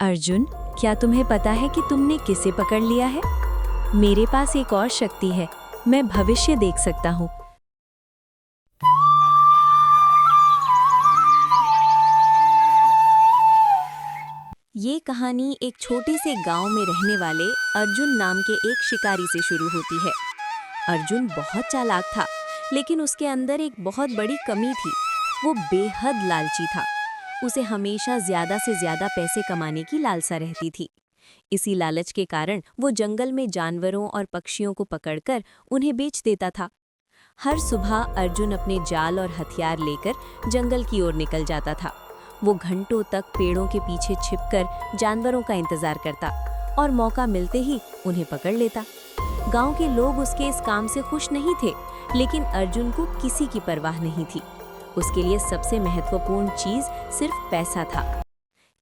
अर्जुन, क्या तुम्हें पता है कि तुमने किसे पकड़ लिया है? मेरे पास एक और शक्ति है, मैं भविष्य देख सकता हूँ। ये कहानी एक छोटे से गांव में रहने वाले अर्जुन नाम के एक शिकारी से शुरू होती है। अर्जुन बहुत चालाक था, लेकिन उसके अंदर एक बहुत बड़ी कमी थी। वो बेहद लालची था। उसे हमेशा ज्यादा से ज्यादा पैसे कमाने की लालसा रहती थी। इसी लालच के कारण वो जंगल में जानवरों और पक्षियों को पकड़कर उन्हें बेच देता था। हर सुबह अर्जुन अपने जाल और हथियार लेकर जंगल की ओर निकल जाता था। वो घंटों तक पेड़ों के पीछे छिपकर जानवरों का इंतजार करता और मौका मिलते ही उन्हें पकड़ लेता। गांव के लोग उसके इस काम से खुश नहीं थे, लेकिन अर्जुन को किसी की परवाह नहीं थी। उसके लिए सबसे महत्वपूर्ण चीज सिर्फ पैसा था।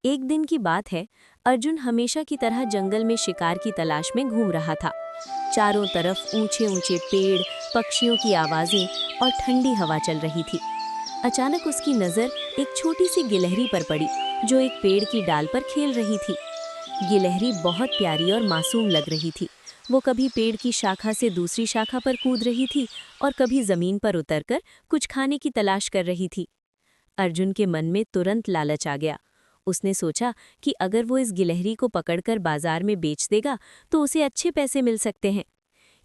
एक दिन की बात है, अर्जुन हमेशा की तरह जंगल में शिकार की तलाश में घूम रहा था। चारों तरफ ऊंचे ऊंचे पेड़, पक्षियों की आवाजें और ठंडी हवा चल रही थी। अचानक उसकी नज़र एक छोटी सी गिलहरी पर पड़ी, जो एक पेड़ की डाल पर खेल रही थी। गिलहरी बहुत प्यारी और मासूम लग रही थी। वो कभी पेड़ की शाखा से दूसरी शाखा पर कूद रही थी और कभी जमीन पर उतरकर कुछ खाने की तलाश कर रही थी। अर्जुन के मन में तुरंत लालच आ गया। उसने सोचा कि अगर वो इस गिलहरी को पकड़कर बाजार में बेच देगा तो उसे अच्छे पैसे मिल सकते हैं।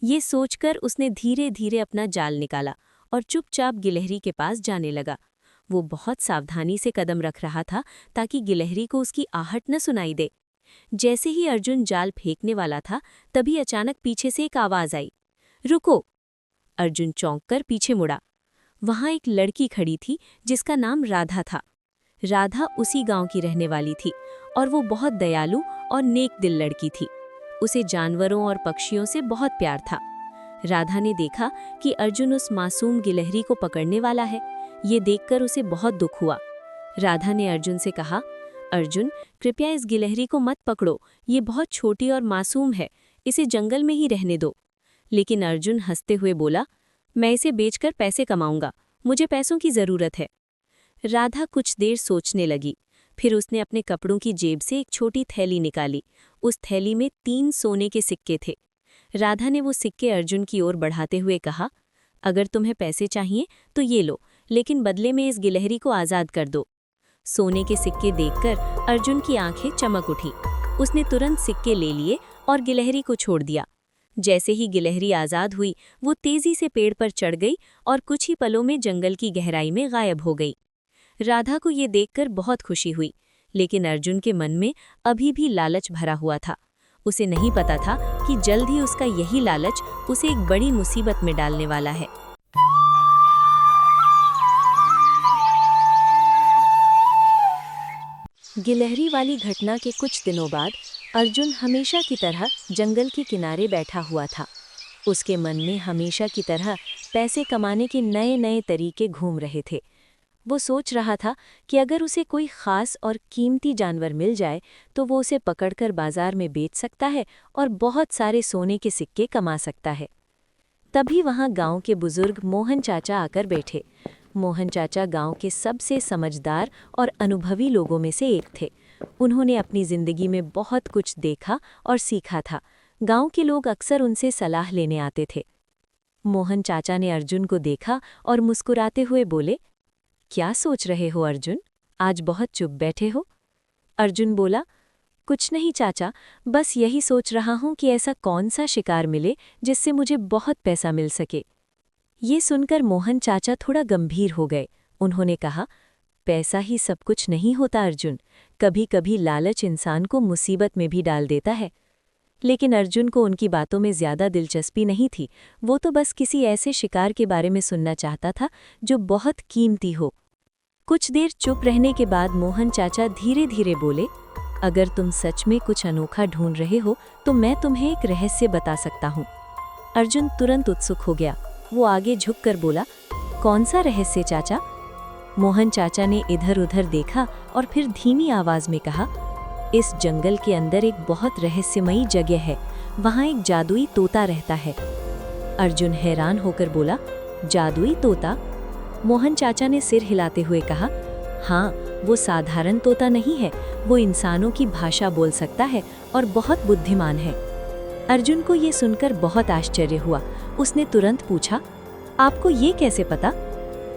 ये सोचकर उसने धीरे धीरे अपना जाल निकाला और चुपचाप गिलहरी के पास जाने लगा। वो बहुत सावधानी से कदम रख रहा था ताकि गिलहरी को उसकी आहट न सुनाई दे। जैसे ही अर्जुन जाल फेंकने वाला था, तभी अचानक पीछे से एक आवाज आई, रुको! अर्जुन चौंककर पीछे मुड़ा। वहां एक लड़की खड़ी थी जिसका नाम राधा था। राधा उसी गांव की रहने वाली थी और वो बहुत दयालु और नेक दिल लड़की थी। उसे जानवरों और पक्षियों से बहुत प्यार था। राधा ने देखा कि अर्जुन उस मासूम गिलहरी को पकड़ने वाला है। ये देखकर उसे बहुत दुख हुआ। राधा ने अर्जुन से कहा, अर्जुन, कृपया इस गिलहरी को मत पकड़ो, ये बहुत छोटी और मासूम है, इसे जंगल में ही रहने दो। लेकिन अर्जुन हंसते हुए बोला, मैं इसे बेचकर पैसे कमाऊंगा, मुझे पैसों की जरूरत है। राधा कुछ देर सोचने लगी। फिर उसने अपने कपड़ों की जेब से एक छोटी थैली निकाली। उस थैली में 3 सोने के सिक्के थे। राधा ने वो सिक्के अर्जुन की ओर बढ़ाते हुए कहा, अगर तुम्हें पैसे चाहिए तो ये लो, लेकिन बदले में इस गिलहरी को आज़ाद कर दो। सोने के सिक्के देखकर अर्जुन की आंखें चमक उठी। उसने तुरंत सिक्के ले लिए और गिलहरी को छोड़ दिया। जैसे ही गिलहरी आज़ाद हुई, वो तेजी से पेड़ पर चढ़ गई और कुछ ही पलों में जंगल की गहराई में गायब हो गई। राधा को ये देखकर बहुत खुशी हुई, लेकिन अर्जुन के मन में अभी भी लालच भरा हुआ था। उसे नहीं पता था कि जल्द ही उसका यही लालच उसे एक बड़ी मुसीबत में डालने वाला है। गिलहरी वाली घटना के कुछ दिनों बाद अर्जुन हमेशा की तरह जंगल के किनारे बैठा हुआ था। उसके मन में हमेशा की तरह पैसे कमाने के नए नए तरीके घूम रहे थे। वो सोच रहा था कि अगर उसे कोई खास और कीमती जानवर मिल जाए तो वो उसे पकड़कर बाजार में बेच सकता है और बहुत सारे सोने के सिक्के कमा सकता है। तभी वहां गांव के बुजुर्ग मोहन चाचा आकर बैठे। मोहन चाचा गांव के सबसे समझदार और अनुभवी लोगों में से एक थे। उन्होंने अपनी जिंदगी में बहुत कुछ देखा और सीखा था। गांव के लोग अक्सर उनसे सलाह लेने आते थे। मोहन चाचा ने अर्जुन को देखा और मुस्कुराते हुए बोले, क्या सोच रहे हो अर्जुन? आज बहुत चुप बैठे हो। अर्जुन बोला, कुछ नहीं चाचा, बस यही सोच रहा हूं कि ऐसा कौन सा शिकार मिले जिससे मुझे बहुत पैसा मिल सके। ये सुनकर मोहन चाचा थोड़ा गंभीर हो गए। उन्होंने कहा, पैसा ही सब कुछ नहीं होता अर्जुन, कभी कभी लालच इंसान को मुसीबत में भी डाल देता है। लेकिन अर्जुन को उनकी बातों में ज्यादा दिलचस्पी नहीं थी। वो तो बस किसी ऐसे शिकार के बारे में सुनना चाहता था जो बहुत कीमती हो। कुछ देर चुप रहने के बाद मोहन चाचा धीरे धीरे बोले, अगर तुम सच में कुछ अनोखा ढूंढ रहे हो तो मैं तुम्हें एक रहस्य बता सकता हूँ। अर्जुन तुरंत उत्सुक हो गया। वो आगे झुककर बोला, कौन सा रहस्य चाचा? मोहन चाचा ने इधर उधर देखा और फिर धीमी आवाज में कहा, इस जंगल के अंदर एक बहुत रहस्यमयी जगह है, वहाँ एक जादुई तोता रहता है। अर्जुन हैरान होकर बोला, जादुई तोता? मोहन चाचा ने सिर हिलाते हुए कहा, हाँ, वो साधारण तोता नहीं है, वो इंसानों की भाषा बोल सकता है और बहुत बुद्धिमान है। अर्जुन को ये सुनकर बहुत आश्चर्य हुआ। उसने तुरंत पूछा, आपको ये कैसे पता?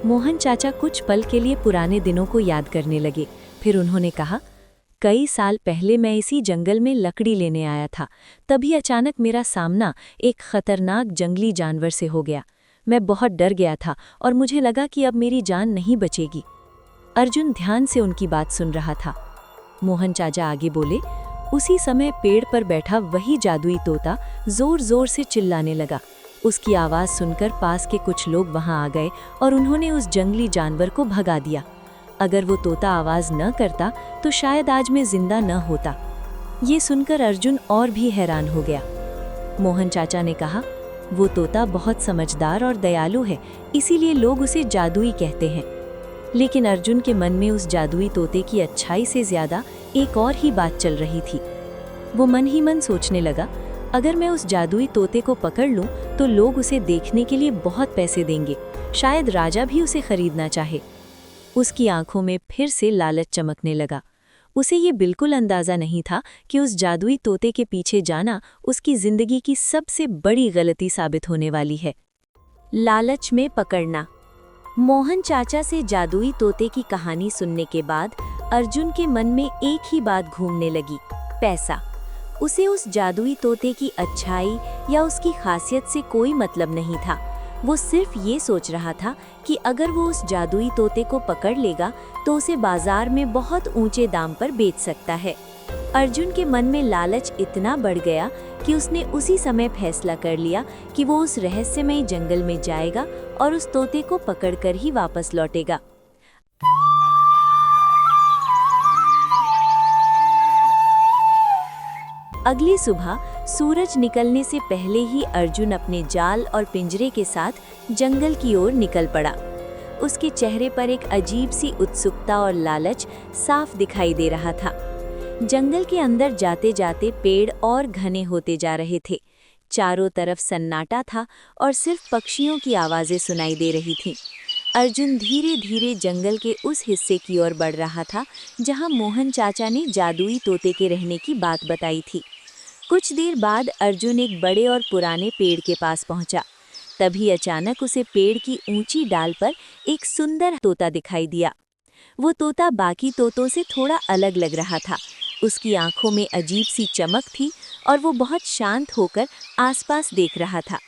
मोहन चाचा कुछ पल के लिए पुराने दिनों को याद करने लगे। फिर उन्होंने कहा, कई साल पहले मैं इसी जंगल में लकड़ी लेने आया था। तभी अचानक मेरा सामना एक खतरनाक जंगली जानवर से हो गया। मैं बहुत डर गया था और मुझे लगा कि अब मेरी जान नहीं बचेगी। अर्जुन ध्यान से उनकी बात सुन रहा था। मोहन चाचा आगे बोले, उसी समय पेड़ पर बैठा वही जादुई तोता जोर जोर से चिल्लाने लगा। उसकी आवाज़ सुनकर पास के कुछ लोग वहां आ गए और उन्होंने उस जंगली जानवर को भगा दिया। अगर वो तोता आवाज़ न करता तो शायद आज मैं जिंदा न होता। ये सुनकर अर्जुन और भी हैरान हो गया। मोहन चाचा ने कहा, वो तोता बहुत समझदार और दयालु है, इसीलिए लोग उसे जादुई कहते हैं। लेकिन अर्जुन के मन में उस जादुई तोते की अच्छाई से ज्यादा एक और ही बात चल रही थी। वो मन ही मन सोचने लगा, अगर मैं उस जादुई तोते को पकड़ लूं तो लोग उसे देखने के लिए बहुत पैसे देंगे, शायद राजा भी उसे खरीदना चाहे। उसकी आंखों में फिर से लालच चमकने लगा। उसे ये बिल्कुल अंदाजा नहीं था कि उस जादुई तोते के पीछे जाना उसकी जिंदगी की सबसे बड़ी गलती साबित होने वाली है। लालच में पकड़ना। मोहन चाचा से जादुई तोते की कहानी सुनने के बाद अर्जुन के मन में एक ही बात घूमने लगी, पैसा। उसे उस जादुई तोते की अच्छाई या उसकी खासियत से कोई मतलब नहीं था। वो सिर्फ ये सोच रहा था कि अगर वो उस जादुई तोते को पकड़ लेगा तो उसे बाजार में बहुत ऊंचे दाम पर बेच सकता है। अर्जुन के मन में लालच इतना बढ़ गया कि उसने उसी समय फैसला कर लिया कि वो उस रहस्यमय जंगल में जाएगा और उस तोते को पकड़कर ही वापस लौटेगा। अगली सुबह सूरज निकलने से पहले ही अर्जुन अपने जाल और पिंजरे के साथ जंगल की ओर निकल पड़ा। उसके चेहरे पर एक अजीब सी उत्सुकता और लालच साफ दिखाई दे रहा था। जंगल के अंदर जाते जाते पेड़ और घने होते जा रहे थे। चारों तरफ सन्नाटा था और सिर्फ पक्षियों की आवाज़ें सुनाई दे रही थीं। अर्जुन धीरे धीरे जंगल के उस हिस्से की ओर बढ़ रहा था जहां मोहन चाचा ने जादुई तोते के रहने की बात बताई थी। कुछ देर बाद अर्जुन एक बड़े और पुराने पेड़ के पास पहुंचा। तभी अचानक उसे पेड़ की ऊंची डाल पर एक सुंदर तोता दिखाई दिया। वो तोता बाकी तोतों से थोड़ा अलग लग रहा था। उसकी आंखों में अजीब सी चमक थी और वो बहुत शांत होकर आसपास देख रहा था।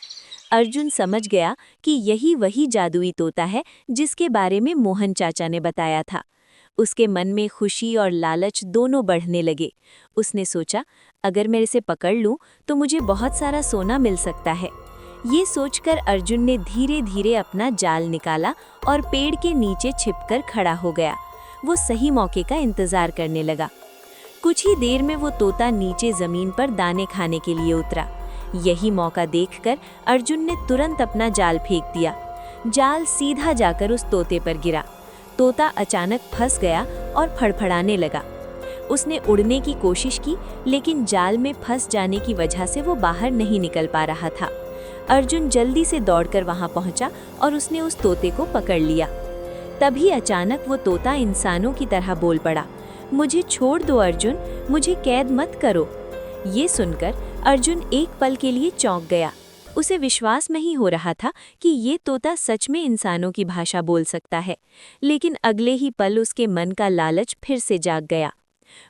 अर्जुन समझ गया कि यही वही जादुई तोता है जिसके बारे में मोहन चाचा ने बताया था। उसके मन में खुशी और लालच दोनों बढ़ने लगे। उसने सोचा, अगर मैं इसे पकड़ लूं तो मुझे बहुत सारा सोना मिल सकता है। ये सोचकर अर्जुन ने धीरे धीरे अपना जाल निकाला और पेड़ के नीचे छिपकर खड़ा हो गया। वो सही मौके का इंतजार करने लगा। कुछ ही देर में वो तोता नीचे जमीन पर दाने खाने के लिए उतरा। यही मौका देखकर अर्जुन ने तुरंत अपना जाल फेंक दिया। जाल सीधा जाकर उस तोते पर गिरा। तोता अचानक फंस गया और फड़फड़ाने लगा। उसने उड़ने की कोशिश की, लेकिन जाल में फंस जाने की वजह से वो बाहर नहीं निकल पा रहा था। अर्जुन जल्दी से दौड़कर वहां पहुंचा और उसने उस तोते को पकड़ लिया। तभी अचानक वो तोता इंसानों की तरह बोल पड़ा, मुझे छोड़ दो अर्जुन, मुझे कैद मत करो। ये सुनकर अर्जुन एक पल के लिए चौंक गया। उसे विश्वास नहीं हो रहा था कि ये तोता सच में इंसानों की भाषा बोल सकता है। लेकिन अगले ही पल उसके मन का लालच फिर से जाग गया।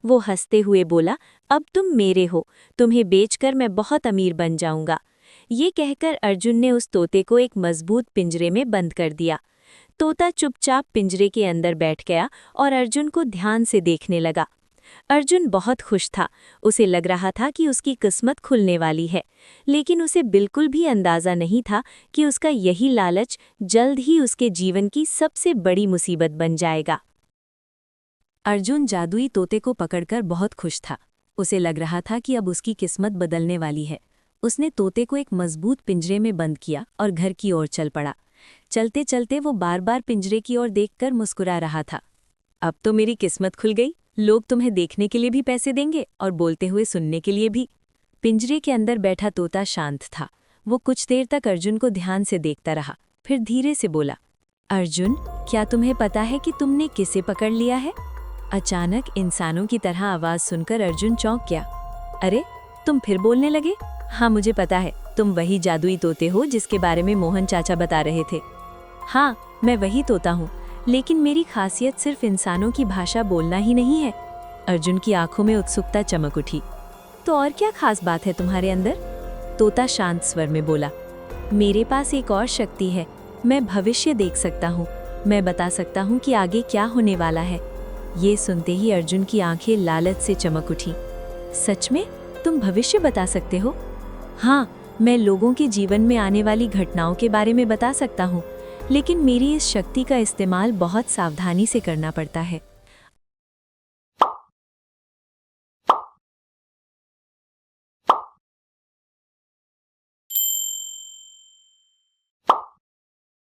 वो हंसते हुए बोला, अब तुम मेरे हो, तुम्हें बेचकर मैं बहुत अमीर बन जाऊंगा। ये कहकर अर्जुन ने उस तोते को एक मजबूत पिंजरे में बंद कर दिया। तोता चुपचाप पिंजरे के अंदर बैठ गया और अर्जुन को ध्यान से देखने लगा। अर्जुन बहुत खुश था। उसे लग रहा था कि उसकी किस्मत खुलने वाली है, लेकिन उसे बिल्कुल भी अंदाजा नहीं था कि उसका यही लालच जल्द ही उसके जीवन की सबसे बड़ी मुसीबत बन जाएगा। अर्जुन जादुई तोते को पकड़कर बहुत खुश था। उसे लग रहा था कि अब उसकी किस्मत बदलने वाली है। उसने तोते को एक मजबूत पिंजरे में बंद किया और घर की ओर चल पड़ा। चलते चलते वो बार बार पिंजरे की ओर देखकर मुस्कुरा रहा था। अब तो मेरी किस्मत खुल गई, लोग तुम्हें देखने के लिए भी पैसे देंगे और बोलते हुए सुनने के लिए भी। पिंजरे के अंदर बैठा तोता शांत था। वो कुछ देर तक अर्जुन को ध्यान से देखता रहा, फिर धीरे से बोला, अर्जुन, क्या तुम्हें पता है कि तुमने किसे पकड़ लिया है? अचानक इंसानों की तरह आवाज सुनकर अर्जुन चौंक गया। अरे, तुम फिर बोलने लगे? हाँ, मुझे पता है, तुम वही जादुई तोते हो जिसके बारे में मोहन चाचा बता रहे थे। हाँ, मैं वही तोता हूँ, लेकिन मेरी खासियत सिर्फ इंसानों की भाषा बोलना ही नहीं है। अर्जुन की आंखों में उत्सुकता चमक उठी। तो और क्या खास बात है तुम्हारे अंदर? तोता शांत स्वर में बोला, मेरे पास एक और शक्ति है, मैं भविष्य देख सकता हूँ। मैं बता सकता हूँ कि आगे क्या होने वाला है। ये सुनते ही अर्जुन की आंखें लालच से चमक उठी। सच में? तुम भविष्य बता सकते हो? हाँ, मैं लोगों के जीवन में आने वाली घटनाओं के बारे में बता सकता हूँ, लेकिन मेरी इस शक्ति का इस्तेमाल बहुत सावधानी से करना पड़ता है।